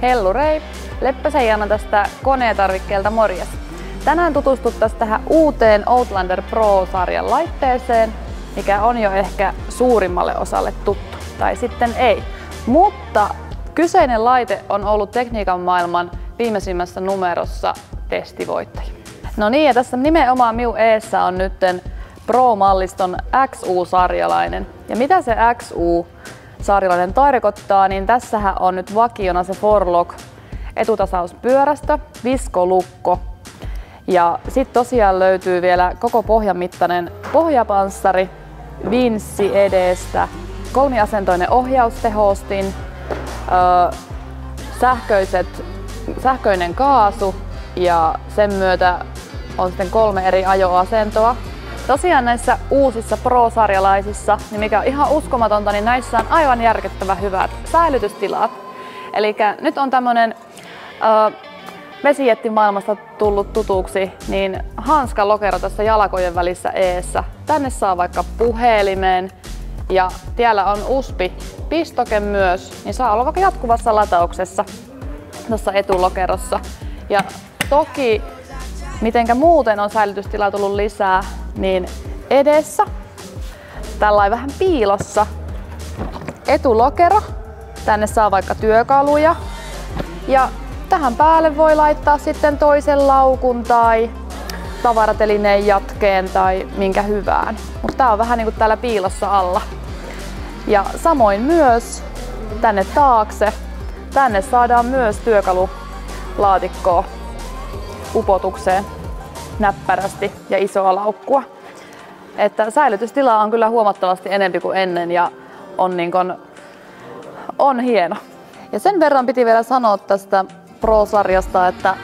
Hellurei! Leppäsen Jaana tästä koneetarvikkeelta morjes. Tänään tutustuttaisiin tähän uuteen Outlander Pro-sarjan laitteeseen, mikä on jo ehkä suurimmalle osalle tuttu, tai sitten ei. Mutta kyseinen laite on ollut tekniikan maailman viimeisimmässä numerossa testivoittaja. No niin, ja tässä nimenomaan minun eessä on nytten Pro-malliston XU-sarjalainen. Ja mitä se XU-sarjalainen tarkoittaa, niin tässähän on nyt vakiona se Forlock etutasauspyörästö, viskolukko. Ja sitten tosiaan löytyy vielä koko pohjan mittainen pohjapanssari, vinssi edestä, kolmiasentoinen ohjaustehostin, sähköinen kaasu ja sen myötä on sitten 3 eri ajoasentoa. Tosiaan näissä uusissa Pro-sarjalaisissa, niin mikä on ihan uskomatonta, niin näissä on aivan järkyttävän hyvät säilytystilat. Eli nyt on tämmönen vesijättimaailmasta tullut tutuksi, niin hanskalokero tässä jalkojen välissä eessä. Tänne saa vaikka puhelimen ja täällä on USB-pistoke myös, niin saa olla vaikka jatkuvassa latauksessa tuossa etulokerossa. Ja toki, mitenkä muuten on säilytystila tullut lisää, niin edessä tällainen vähän piilossa etulokero. Tänne saa vaikka työkaluja ja tähän päälle voi laittaa sitten toisen laukun tai tavaratelineen jatkeen tai minkä hyvään. Mutta tää on vähän niinku täällä piilossa alla. Ja samoin myös tänne taakse. Tänne saadaan myös työkalulaatikkoa upotukseen näppärästi ja isoa laukkua. Että säilytystila on kyllä huomattavasti enempi kuin ennen ja on hieno. Ja sen verran piti vielä sanoa tästä Pro-sarjasta, että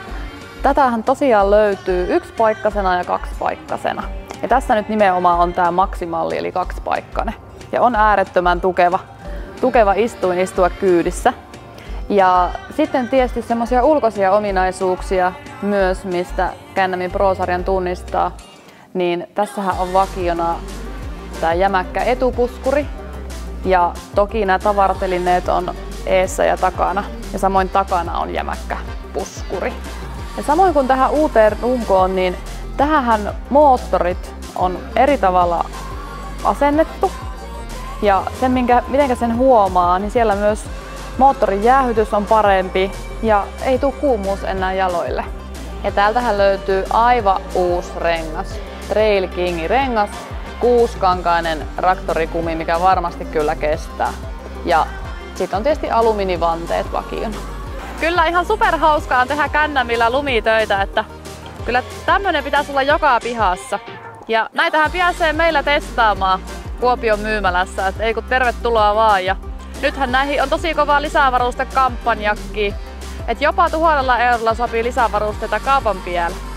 tätähän tosiaan löytyy 1-paikkasena ja 2-paikkasena. Ja tässä nyt nimenomaan on tämä maksimalli eli 2-paikkainen. Ja on äärettömän tukeva istuin istua kyydissä. Ja sitten tietysti semmoisia ulkoisia ominaisuuksia myös, mistä Can-Amin Pro-sarjan tunnistaa. Niin tässähän on vakiona tämä jämäkkä etupuskuri. Ja toki nämä tavaratelineet on eessä ja takana. Ja samoin takana on jämäkkä puskuri. Ja samoin kuin tähän uuteen runkoon, niin tähän moottorit on eri tavalla asennettu. Ja sen, mitenkä sen huomaa, niin siellä myös moottorin jäähytys on parempi ja ei tule kuumuus enää jaloille. Ja täältähän löytyy aivan uusi rengas. Trail King rengas, 6-kankainen traktorikumi, mikä varmasti kyllä kestää. Ja sitten on tietysti alumiinivanteet vakiona. Kyllä ihan superhauskaa on tehdä Can-Amilla lumitöitä, että kyllä tämmönen pitäisi olla joka pihassa. Ja näitähän pääsee meillä testaamaan Kuopion myymälässä, että ei kun tervetuloa vaan. Ja nythän näihin on tosi kova lisävarustekampanjakki, että jopa 1 000 eurolla sopii lisävarusteita kaupan pielellä.